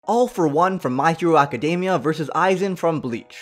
All for One from My Hero Academia versus Aizen from Bleach.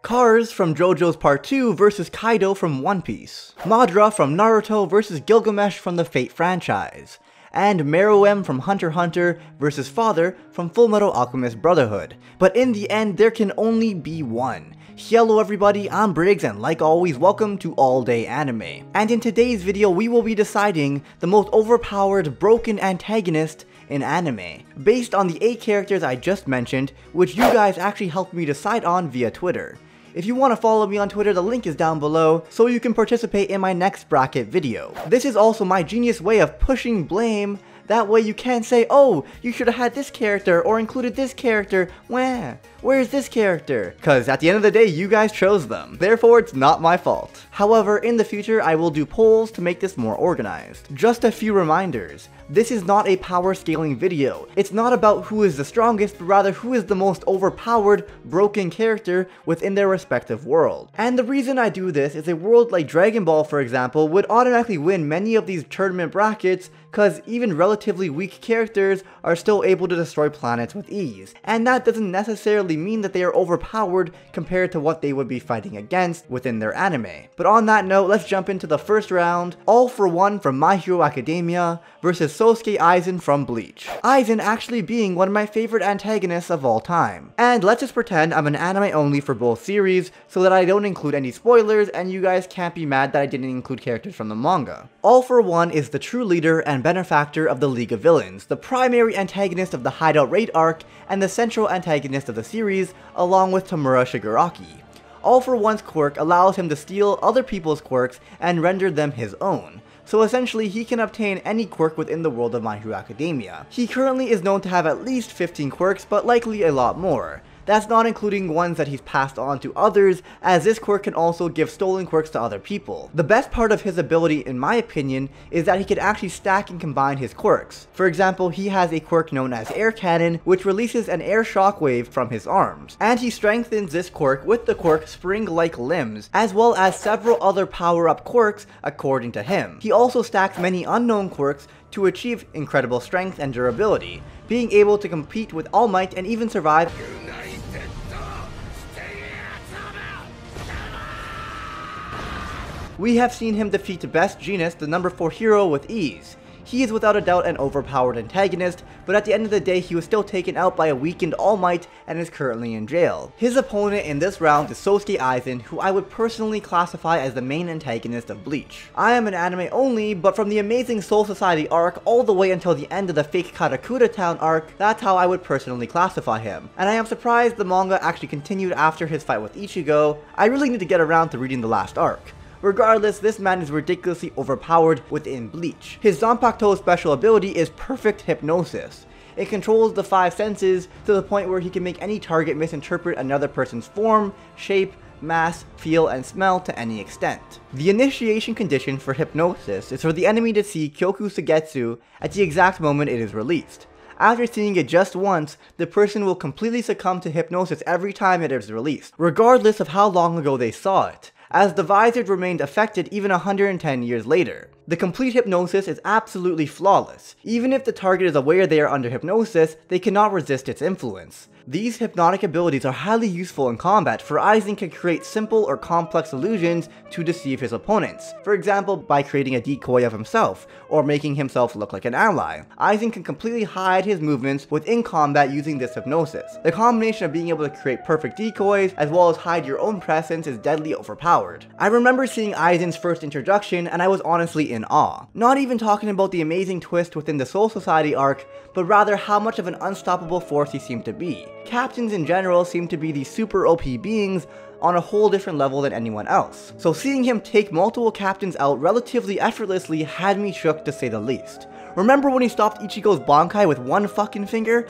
Cars from JoJo's Part 2 versus Kaido from One Piece. Madara from Naruto versus Gilgamesh from the Fate franchise. And Meruem from Hunter x Hunter versus Father from Fullmetal Alchemist Brotherhood. But in the end, there can only be one. Hello everybody, I'm Briggs, and like always, welcome to All Day Anime. And in today's video, we will be deciding the most overpowered, broken antagonist in anime, based on the 8 characters I just mentioned, which you guys actually helped me decide on via Twitter. If you want to follow me on Twitter, the link is down below, so you can participate in my next bracket video. This is also my genius way of pushing blame. That way you can't say, oh, you should have had this character or included this character. Where's this character? Cause at the end of the day, you guys chose them. Therefore, it's not my fault. However, in the future, I will do polls to make this more organized. Just a few reminders. This is not a power scaling video. It's not about who is the strongest, but rather who is the most overpowered, broken character within their respective world. And the reason I do this is a world like Dragon Ball, for example, would automatically win many of these tournament brackets, cause even relatively weak characters are still able to destroy planets with ease. And that doesn't necessarily mean that they are overpowered compared to what they would be fighting against within their anime. But on that note, let's jump into the first round. All for One from My Hero Academia versus Sosuke Aizen from Bleach. Aizen actually being one of my favorite antagonists of all time. And let's just pretend I'm an anime only for both series so that I don't include any spoilers and you guys can't be mad that I didn't include characters from the manga. All for One is the true leader and benefactor of the League of Villains, the primary antagonist of the Hideout Raid arc, and the central antagonist of the series, along with Tamura Shigaraki. All for One's quirk allows him to steal other people's quirks and render them his own. So essentially, he can obtain any quirk within the world of My Hero Academia. He currently is known to have at least 15 quirks, but likely a lot more. That's not including ones that he's passed on to others, as this quirk can also give stolen quirks to other people. The best part of his ability, in my opinion, is that he can actually stack and combine his quirks. For example, he has a quirk known as Air Cannon, which releases an air shockwave from his arms. And he strengthens this quirk with the quirk Spring-like Limbs, as well as several other power-up quirks according to him. He also stacks many unknown quirks to achieve incredible strength and durability, being able to compete with All Might and even survive We have seen him defeat Best Jeanist, the number 4 hero, with ease. He is without a doubt an overpowered antagonist, but at the end of the day he was still taken out by a weakened All Might and is currently in jail. His opponent in this round is Sosuke Aizen, who I would personally classify as the main antagonist of Bleach. I am an anime only, but from the Amazing Soul Society arc all the way until the end of the fake Karakura Town arc, that's how I would personally classify him. And I am surprised the manga actually continued after his fight with Ichigo. I really need to get around to reading the last arc. Regardless, this man is ridiculously overpowered within Bleach. His Zanpakuto special ability is Perfect Hypnosis. It controls the 5 senses to the point where he can make any target misinterpret another person's form, shape, mass, feel, and smell to any extent. The initiation condition for Hypnosis is for the enemy to see Kyoku Suigetsu at the exact moment it is released. After seeing it just once, the person will completely succumb to hypnosis every time it is released, regardless of how long ago they saw it, as the Visored remained affected even 110 years later. The complete hypnosis is absolutely flawless. Even if the target is aware they are under hypnosis, they cannot resist its influence. These hypnotic abilities are highly useful in combat, for Aizen can create simple or complex illusions to deceive his opponents. For example, by creating a decoy of himself, or making himself look like an ally. Aizen can completely hide his movements within combat using this hypnosis. The combination of being able to create perfect decoys, as well as hide your own presence, is deadly overpowered. I remember seeing Aizen's first introduction, and I was honestly in awe. Not even talking about the amazing twist within the Soul Society arc, but rather how much of an unstoppable force he seemed to be. Captains in general seem to be these super OP beings on a whole different level than anyone else. So seeing him take multiple captains out relatively effortlessly had me shook, to say the least. Remember when he stopped Ichigo's Bankai with one fucking finger?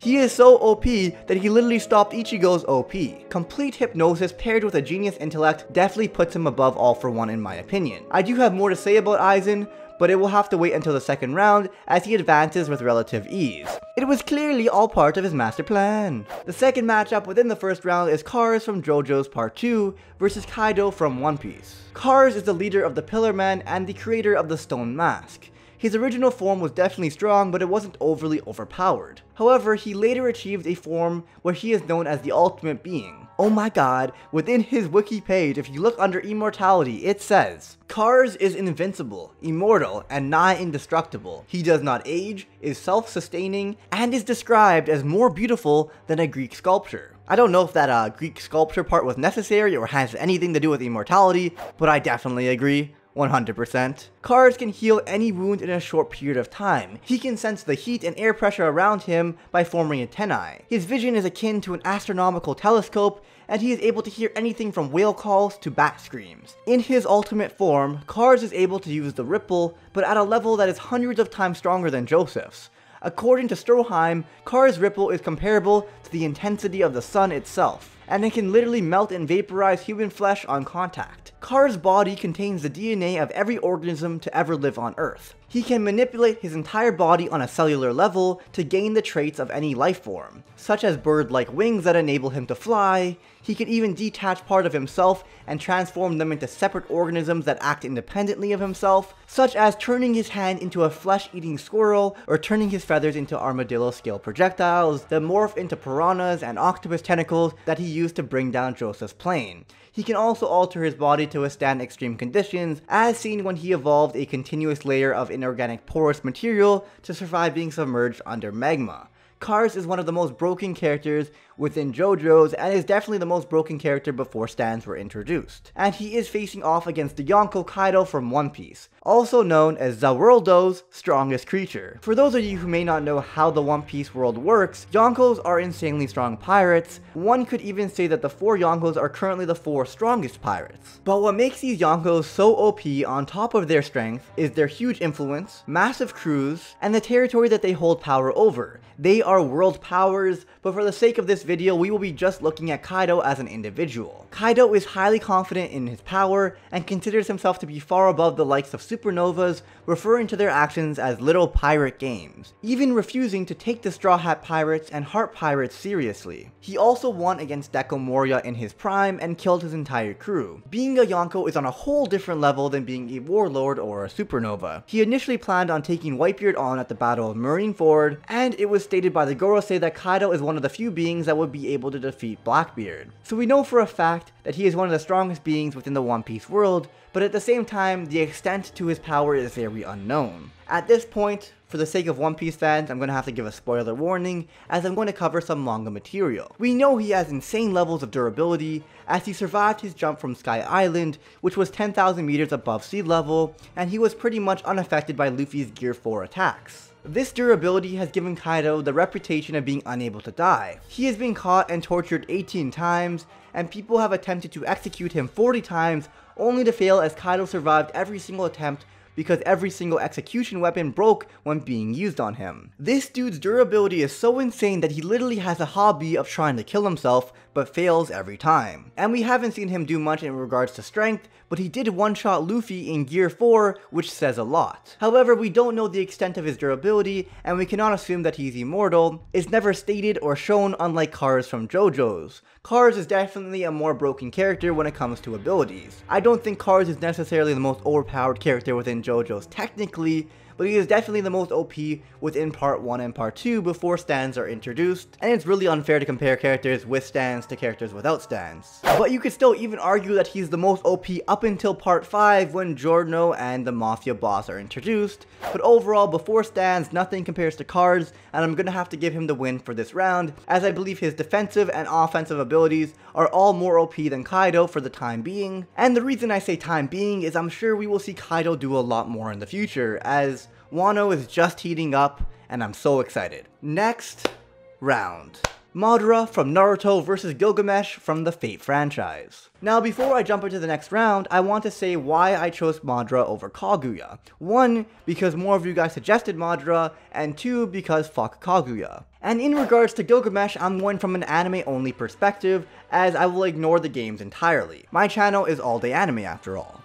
He is so OP that he literally stopped Ichigo's OP. Complete hypnosis paired with a genius intellect definitely puts him above All for One in my opinion. I do have more to say about Aizen, but it will have to wait until the second round as he advances with relative ease. It was clearly all part of his master plan. The second matchup within the first round is Kars from JoJo's Part 2 versus Kaido from One Piece. Kars is the leader of the Pillar Men and the creator of the Stone Mask. His original form was definitely strong, but it wasn't overly overpowered. However, he later achieved a form where he is known as the Ultimate Being. Oh my god, within his wiki page, if you look under immortality, it says, Kars is invincible, immortal, and nigh indestructible. He does not age, is self-sustaining, and is described as more beautiful than a Greek sculpture. I don't know if that Greek sculpture part was necessary or has anything to do with immortality, but I definitely agree. 100%. Kars can heal any wound in a short period of time. He can sense the heat and air pressure around him by forming antennae. His vision is akin to an astronomical telescope, and he is able to hear anything from whale calls to bat screams. In his ultimate form, Kars is able to use the Ripple, but at a level that is hundreds of times stronger than Joseph's. According to Stroheim, Kars' Ripple is comparable to the intensity of the sun itself, and it can literally melt and vaporize human flesh on contact. Kars' body contains the DNA of every organism to ever live on Earth. He can manipulate his entire body on a cellular level to gain the traits of any life form, such as bird-like wings that enable him to fly. He can even detach part of himself and transform them into separate organisms that act independently of himself, such as turning his hand into a flesh-eating squirrel or turning his feathers into armadillo-scale projectiles that morph into piranhas and octopus tentacles that he used to bring down Joseph's plane. He can also alter his body to withstand extreme conditions, as seen when he evolved a continuous layer of inorganic porous material to survive being submerged under magma. Kars is one of the most broken characters within JoJo's and is definitely the most broken character before stands were introduced. And he is facing off against the Yonko Kaido from One Piece, also known as the world's strongest creature. For those of you who may not know how the One Piece world works, Yonkos are insanely strong pirates. One could even say that the 4 Yonkos are currently the 4 strongest pirates. But what makes these Yonkos so OP on top of their strength is their huge influence, massive crews, and the territory that they hold power over. They are world powers, but for the sake of this video, we will be just looking at Kaido as an individual. Kaido is highly confident in his power and considers himself to be far above the likes of supernovas, referring to their actions as little pirate games, even refusing to take the Straw Hat Pirates and Heart Pirates seriously. He also won against Deko Moria in his prime and killed his entire crew. Being a Yonko is on a whole different level than being a warlord or a supernova. He initially planned on taking Whitebeard on at the Battle of Marineford, and it was stated by the Gorosei that Kaido is one of the few beings that would be able to defeat Blackbeard. So we know for a fact that he is one of the strongest beings within the One Piece world, but at the same time, the extent to his power is very unknown. At this point, for the sake of One Piece fans, I'm going to have to give a spoiler warning, as I'm going to cover some manga material. We know he has insane levels of durability, as he survived his jump from Sky Island, which was 10,000 meters above sea level, and he was pretty much unaffected by Luffy's Gear 4 attacks. This durability has given Kaido the reputation of being unable to die. He has been caught and tortured 18 times, and people have attempted to execute him 40 times, only to fail as Kaido survived every single attempt because every single execution weapon broke when being used on him. This dude's durability is so insane that he literally has a hobby of trying to kill himself, but fails every time. And we haven't seen him do much in regards to strength, but he did one-shot Luffy in Gear 4, which says a lot. However, we don't know the extent of his durability, and we cannot assume that he's immortal. It's never stated or shown, unlike Kars from JoJo's. Kars is definitely a more broken character when it comes to abilities. I don't think Kars is necessarily the most overpowered character within JoJo's technically, but he is definitely the most OP within Part 1 and Part 2 before stands are introduced, and it's really unfair to compare characters with stands to characters without stands. But you could still even argue that he's the most OP up until Part 5 when Giorno and the Mafia boss are introduced, but overall before stands nothing compares to Kars, and I'm gonna have to give him the win for this round, as I believe his defensive and offensive abilities are all more OP than Kaido for the time being. And the reason I say time being is I'm sure we will see Kaido do a lot more in the future, as Wano is just heating up, and I'm so excited. Next round. Madara from Naruto vs Gilgamesh from the Fate franchise. Now before I jump into the next round, I want to say why I chose Madara over Kaguya. 1, because more of you guys suggested Madara, and 2, because fuck Kaguya. And in regards to Gilgamesh, I'm going from an anime only perspective, as I will ignore the games entirely. My channel is all day anime after all.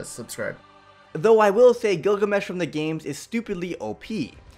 Subscribe. Though I will say Gilgamesh from the games is stupidly OP.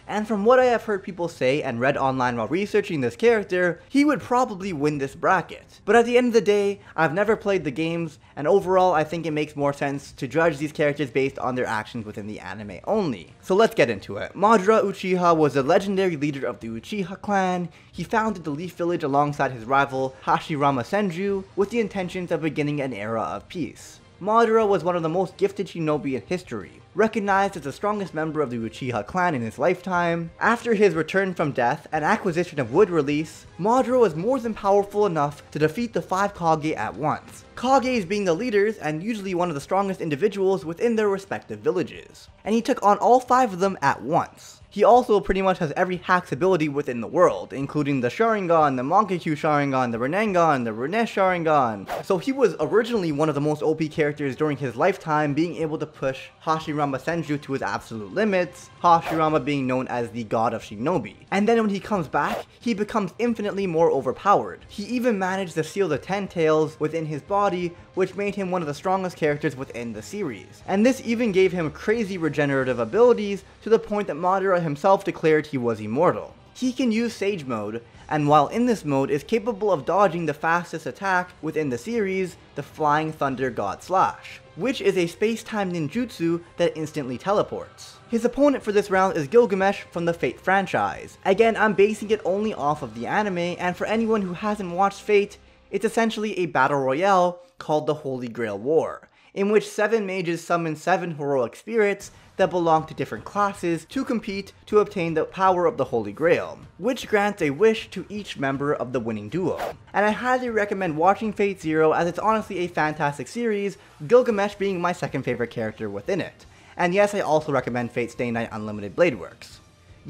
And from what I have heard people say and read online while researching this character, he would probably win this bracket. But at the end of the day, I've never played the games, and overall I think it makes more sense to judge these characters based on their actions within the anime only. So let's get into it. Madara Uchiha was a legendary leader of the Uchiha clan. He founded the Leaf Village alongside his rival Hashirama Senju with the intentions of beginning an era of peace. Madara was one of the most gifted shinobi in history, recognized as the strongest member of the Uchiha clan in his lifetime. After his return from death and acquisition of Wood Release, Madara was more than powerful enough to defeat the 5 Kage at once. Kages being the leaders and usually one of the strongest individuals within their respective villages. And he took on all 5 of them at once. He also pretty much has every Hacks ability within the world, including the Sharingan, the Mangekyo Sharingan, the Rinnegan, the Rinne Sharingan. So he was originally one of the most OP characters during his lifetime, being able to push Hashirama Senju to his absolute limits, Hashirama being known as the god of shinobi. And then when he comes back, he becomes infinitely more overpowered. He even managed to seal the 10 tails within his body, which made him one of the strongest characters within the series. And this even gave him crazy regenerative abilities to the point that Madara himself declared he was immortal. He can use Sage Mode, and while in this mode is capable of dodging the fastest attack within the series, the Flying Thunder God Slash, which is a space-time ninjutsu that instantly teleports. His opponent for this round is Gilgamesh from the Fate franchise. Again, I'm basing it only off of the anime, and for anyone who hasn't watched Fate, it's essentially a battle royale called the Holy Grail War, in which 7 mages summon 7 heroic spirits that belong to different classes to compete to obtain the power of the Holy Grail, which grants a wish to each member of the winning duo. And I highly recommend watching Fate Zero, as it's honestly a fantastic series, Gilgamesh being my second favorite character within it. And yes, I also recommend Fate Stay Night Unlimited Blade Works.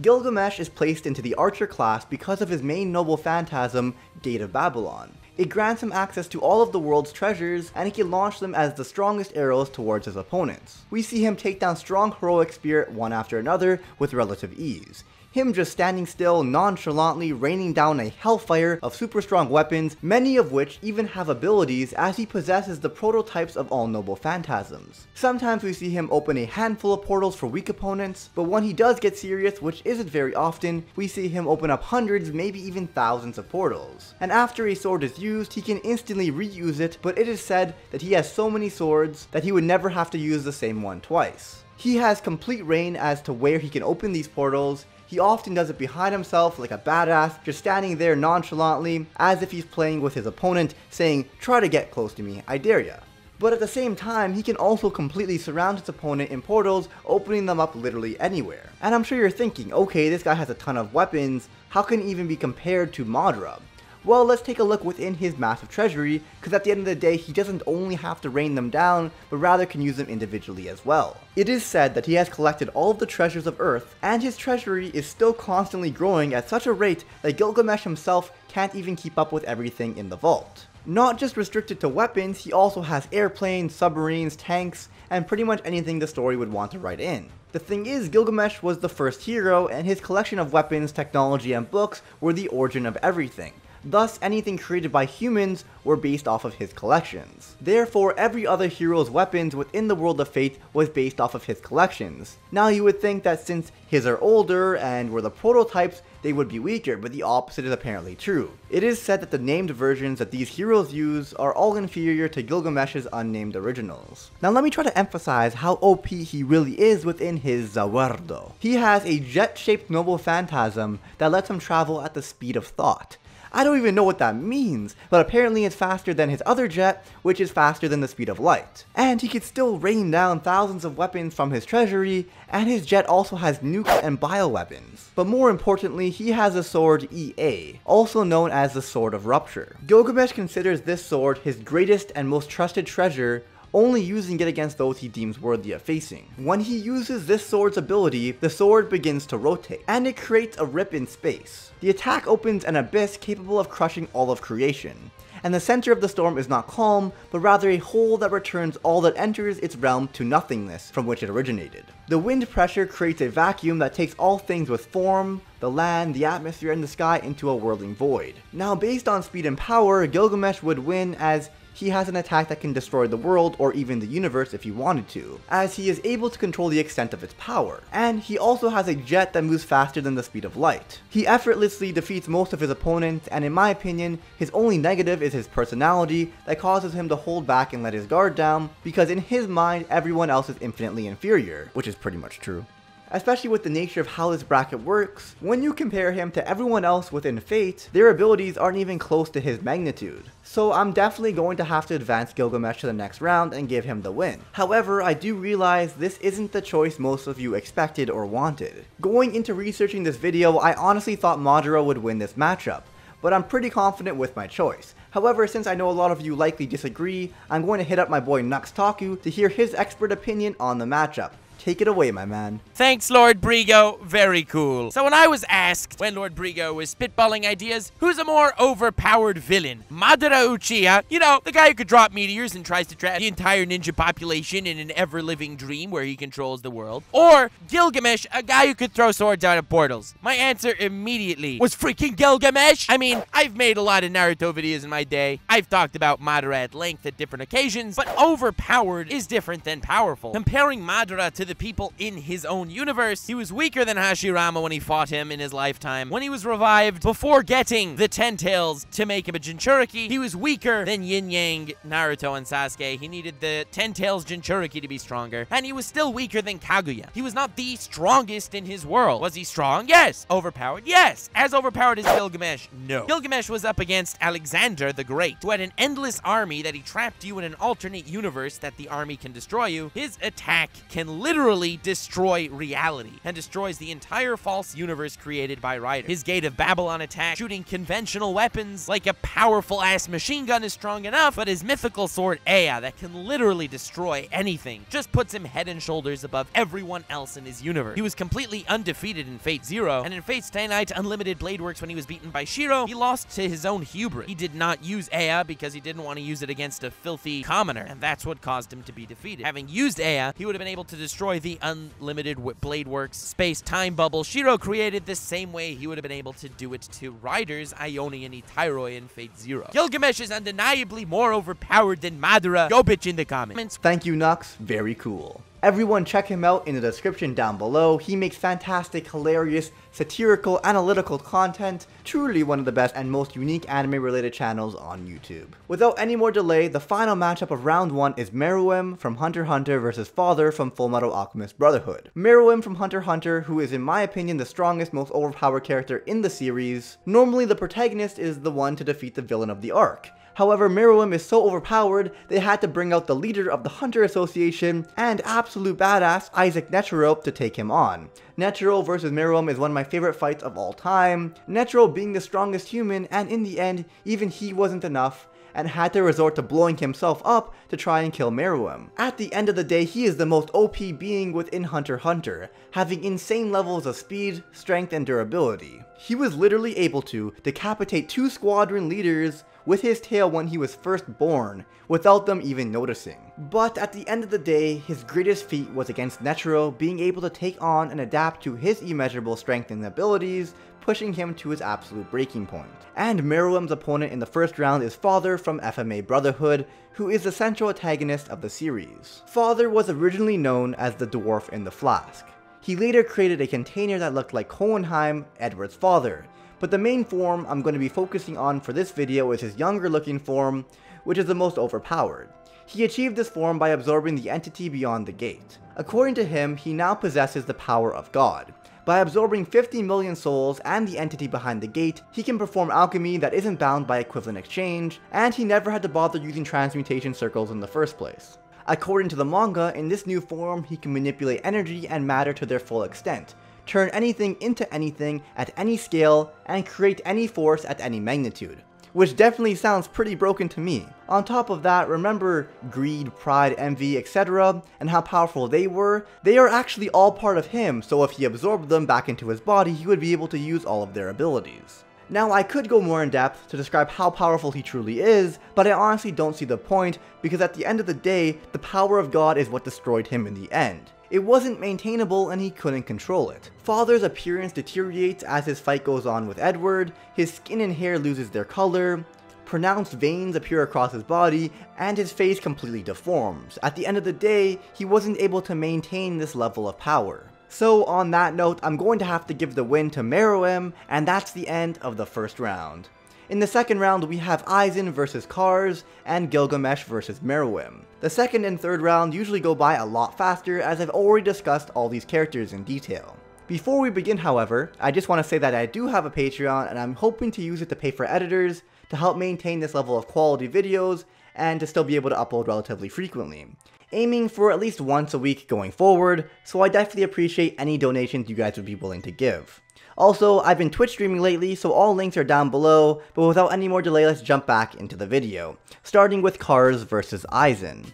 Gilgamesh is placed into the Archer class because of his main noble phantasm, Gate of Babylon. It grants him access to all of the world's treasures, and he can launch them as the strongest arrows towards his opponents. We see him take down strong heroic spirit one after another with relative ease. Him just standing still, nonchalantly raining down a hellfire of super strong weapons, many of which even have abilities, as he possesses the prototypes of all noble phantasms. Sometimes we see him open a handful of portals for weak opponents, but when he does get serious, which isn't very often, we see him open up hundreds, maybe even thousands of portals. And after a sword is used, he can instantly reuse it, but it is said that he has so many swords that he would never have to use the same one twice. He has complete reign as to where he can open these portals. He often does it behind himself like a badass, just standing there nonchalantly as if he's playing with his opponent, saying, "Try to get close to me, I dare ya." But at the same time, he can also completely surround his opponent in portals, opening them up literally anywhere. And I'm sure you're thinking, okay, this guy has a ton of weapons, how can he even be compared to Madara? Well, let's take a look within his massive treasury, because at the end of the day, he doesn't only have to rain them down, but rather can use them individually as well. It is said that he has collected all of the treasures of Earth, and his treasury is still constantly growing at such a rate that Gilgamesh himself can't even keep up with everything in the vault. Not just restricted to weapons, he also has airplanes, submarines, tanks, and pretty much anything the story would want to write in. The thing is, Gilgamesh was the first hero, and his collection of weapons, technology, and books were the origin of everything. Thus, anything created by humans were based off of his collections. Therefore, every other hero's weapons within the world of Fate was based off of his collections. Now, you would think that since his are older and were the prototypes, they would be weaker, but the opposite is apparently true. It is said that the named versions that these heroes use are all inferior to Gilgamesh's unnamed originals. Now let me try to emphasize how OP he really is within his Zawardo. He has a jet-shaped noble phantasm that lets him travel at the speed of thought. I don't even know what that means, but apparently it's faster than his other jet, which is faster than the speed of light. And he could still rain down thousands of weapons from his treasury, and his jet also has nukes and bioweapons. But more importantly, he has a sword EA, also known as the Sword of Rupture. Gilgamesh considers this sword his greatest and most trusted treasure, only using it against those he deems worthy of facing. When he uses this sword's ability, the sword begins to rotate, and it creates a rip in space. The attack opens an abyss capable of crushing all of creation, and the center of the storm is not calm, but rather a hole that returns all that enters its realm to nothingness from which it originated. The wind pressure creates a vacuum that takes all things with form, the land, the atmosphere, and the sky into a whirling void. Now, based on speed and power, Gilgamesh would win, as he has an attack that can destroy the world or even the universe if he wanted to, as he is able to control the extent of its power. And he also has a jet that moves faster than the speed of light. He effortlessly defeats most of his opponents, and in my opinion, his only negative is his personality that causes him to hold back and let his guard down, because in his mind, everyone else is infinitely inferior, which is pretty much true. Especially with the nature of how this bracket works, when you compare him to everyone else within Fate, their abilities aren't even close to his magnitude. So I'm definitely going to have to advance Gilgamesh to the next round and give him the win. However, I do realize this isn't the choice most of you expected or wanted. Going into researching this video, I honestly thought Madara would win this matchup, but I'm pretty confident with my choice. However, since I know a lot of you likely disagree, I'm going to hit up my boy Nuxtaku to hear his expert opinion on the matchup. Take it away, my man. Thanks, Lord Brigo. Very cool. So when I was asked, when Lord Brigo was spitballing ideas, who's a more overpowered villain? Madara Uchiha, you know, the guy who could drop meteors and tries to trap the entire ninja population in an ever-living dream where he controls the world. Or Gilgamesh, a guy who could throw swords out of portals. My answer immediately was freaking Gilgamesh. I mean, I've made a lot of Naruto videos in my day. I've talked about Madara at length at different occasions, but overpowered is different than powerful. Comparing Madara to the people in his own universe, he was weaker than Hashirama when he fought him in his lifetime. When he was revived before getting the 10 tails to make him a Jinchuriki, he was weaker than Yin Yang, Naruto, and Sasuke. He needed the 10 tails Jinchuriki to be stronger, and he was still weaker than Kaguya. He was not the strongest in his world. Was he strong? Yes. Overpowered? Yes. As overpowered as Gilgamesh? No. Gilgamesh was up against Alexander the Great, who had an endless army that he trapped you in an alternate universe that the army can destroy you. His attack can literally destroy reality and destroys the entire false universe created by Rider. His Gate of Babylon attack, shooting conventional weapons like a powerful ass machine gun, is strong enough, but his mythical sword Ea that can literally destroy anything just puts him head and shoulders above everyone else in his universe. He was completely undefeated in Fate Zero, and in Fate Stay Night Unlimited Blade Works, when he was beaten by Shiro, he lost to his own hubris. He did not use Ea because he didn't want to use it against a filthy commoner, and that's what caused him to be defeated. Having used Ea, he would have been able to destroy the Unlimited Blade Works space-time bubble Shiro created the same way he would have been able to do it to Rider's Ionian Tyroi in Fate Zero. Gilgamesh is undeniably more overpowered than Madara. Go bitch in the comments. Thank you, Nux. Very cool. Everyone check him out in the description down below. He makes fantastic, hilarious, satirical, analytical content. Truly one of the best and most unique anime-related channels on YouTube. Without any more delay, the final matchup of round 1 is Meruem from Hunter x Hunter versus Father from Fullmetal Alchemist Brotherhood. Meruem from Hunter x Hunter, who is in my opinion the strongest, most overpowered character in the series. Normally the protagonist is the one to defeat the villain of the arc. However, Meruem is so overpowered, they had to bring out the leader of the Hunter Association and absolute badass Isaac Netero to take him on. Netero versus Meruem is one of my favorite fights of all time, Netero being the strongest human, and in the end, even he wasn't enough, and had to resort to blowing himself up to try and kill Meruem. At the end of the day, he is the most OP being within Hunter x Hunter, having insane levels of speed, strength, and durability. He was literally able to decapitate 2 squadron leaders with his tail when he was first born, without them even noticing. But at the end of the day, his greatest feat was against Netero, being able to take on and adapt to his immeasurable strength and abilities, pushing him to his absolute breaking point. And Meruem's opponent in the first round is Father from FMA Brotherhood, who is the central antagonist of the series. Father was originally known as the Dwarf in the Flask. He later created a container that looked like Hohenheim, Edward's father, but the main form I'm going to be focusing on for this video is his younger looking form, which is the most overpowered. He achieved this form by absorbing the entity beyond the gate. According to him, he now possesses the power of God. By absorbing 50 million souls and the entity behind the gate, he can perform alchemy that isn't bound by equivalent exchange, and he never had to bother using transmutation circles in the first place. According to the manga, in this new form, he can manipulate energy and matter to their full extent, turn anything into anything at any scale, and create any force at any magnitude. Which definitely sounds pretty broken to me. On top of that, remember greed, pride, envy, etc., and how powerful they were? They are actually all part of him, so if he absorbed them back into his body, he would be able to use all of their abilities. Now, I could go more in depth to describe how powerful he truly is, but I honestly don't see the point, because at the end of the day, the power of God is what destroyed him in the end. It wasn't maintainable and he couldn't control it. Father's appearance deteriorates as his fight goes on with Edward, his skin and hair loses their color, pronounced veins appear across his body, and his face completely deforms. At the end of the day, he wasn't able to maintain this level of power. So on that note, I'm going to have to give the win to Meruem, and that's the end of the first round. In the second round, we have Aizen versus Kars, and Gilgamesh versus Meruem. The second and third round usually go by a lot faster, as I've already discussed all these characters in detail. Before we begin, however, I just want to say that I do have a Patreon, and I'm hoping to use it to pay for editors, to help maintain this level of quality videos, and to still be able to upload relatively frequently. Aiming for at least once a week going forward, so I definitely appreciate any donations you guys would be willing to give. Also, I've been Twitch streaming lately, so all links are down below, but without any more delay, let's jump back into the video, starting with Kars versus Aizen.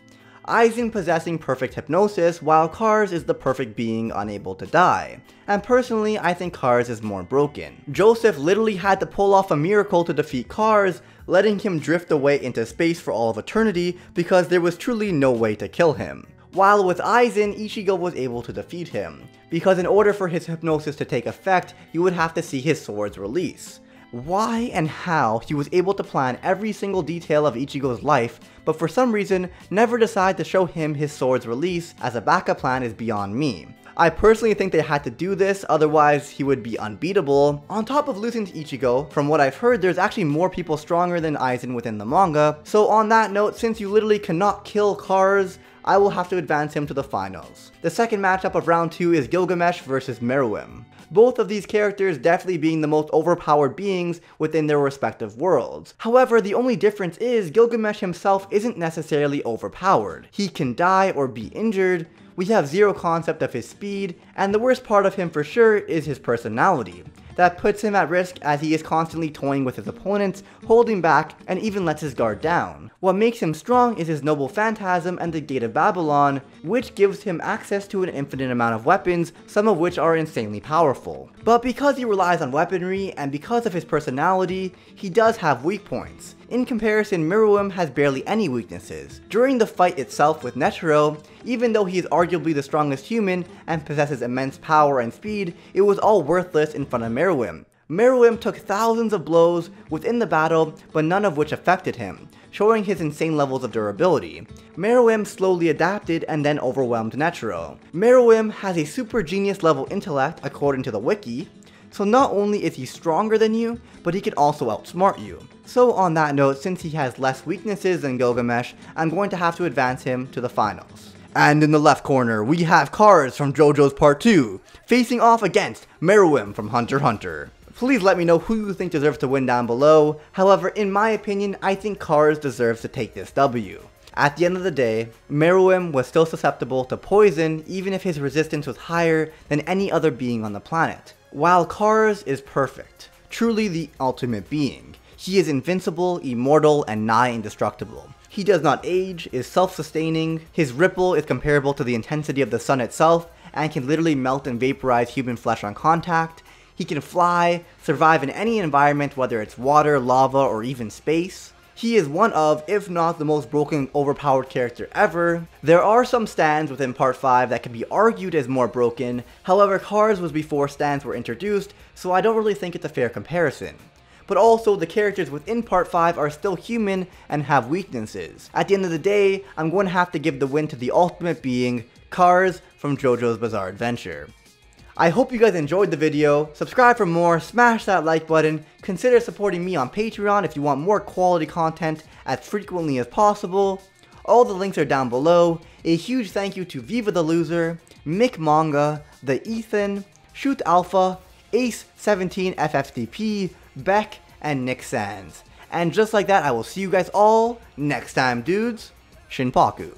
Aizen possessing perfect hypnosis, while Kars is the perfect being unable to die. And personally, I think Kars is more broken. Joseph literally had to pull off a miracle to defeat Kars, letting him drift away into space for all of eternity because there was truly no way to kill him. While with Aizen, Ichigo was able to defeat him, because in order for his hypnosis to take effect, you would have to see his sword's release. Why and how he was able to plan every single detail of Ichigo's life, but for some reason never decide to show him his sword's release as a backup plan is beyond me. I personally think they had to do this, otherwise he would be unbeatable. On top of losing to Ichigo, from what I've heard, there's actually more people stronger than Aizen within the manga, so on that note, since you literally cannot kill Kars, I will have to advance him to the finals. The second matchup of round 2 is Gilgamesh versus Meruem. Both of these characters definitely being the most overpowered beings within their respective worlds. However, the only difference is Gilgamesh himself isn't necessarily overpowered. He can die or be injured, we have zero concept of his speed, and the worst part of him for sure is his personality. That puts him at risk as he is constantly toying with his opponents, holding back, and even lets his guard down. What makes him strong is his noble phantasm and the Gate of Babylon, which gives him access to an infinite amount of weapons, some of which are insanely powerful. But because he relies on weaponry, and because of his personality, he does have weak points. In comparison, Meruem has barely any weaknesses. During the fight itself with Netero, even though he is arguably the strongest human and possesses immense power and speed, it was all worthless in front of Meruem. Meruem took thousands of blows within the battle, but none of which affected him, showing his insane levels of durability. Meruem slowly adapted and then overwhelmed Netero. Meruem has a super genius level intellect according to the wiki, so not only is he stronger than you, but he can also outsmart you. So on that note, since he has less weaknesses than Gilgamesh, I'm going to have to advance him to the finals. And in the left corner, we have Kars from JoJo's Part 2, facing off against Meruem from Hunter x Hunter. Please let me know who you think deserves to win down below. However, in my opinion, I think Kars deserves to take this W. At the end of the day, Meruem was still susceptible to poison even if his resistance was higher than any other being on the planet. While Kars is perfect, truly the ultimate being. He is invincible, immortal, and nigh indestructible. He does not age, is self-sustaining, his ripple is comparable to the intensity of the sun itself, and can literally melt and vaporize human flesh on contact. He can fly, survive in any environment, whether it's water, lava, or even space. He is one of, if not the most broken, overpowered character ever. There are some stands within Part 5 that can be argued as more broken, however Kars was before stands were introduced, so I don't really think it's a fair comparison. But also, the characters within Part 5 are still human and have weaknesses. At the end of the day, I'm going to have to give the win to the ultimate being, Kars from JoJo's Bizarre Adventure. I hope you guys enjoyed the video, subscribe for more, smash that like button, consider supporting me on Patreon if you want more quality content as frequently as possible. All the links are down below. A huge thank you to Viva the Loser, Mick Manga, The Ethan, Shoot Alpha, Ace17FFDP, Beck, and Nick Sands. And just like that, I will see you guys all next time, dudes. Shinpaku.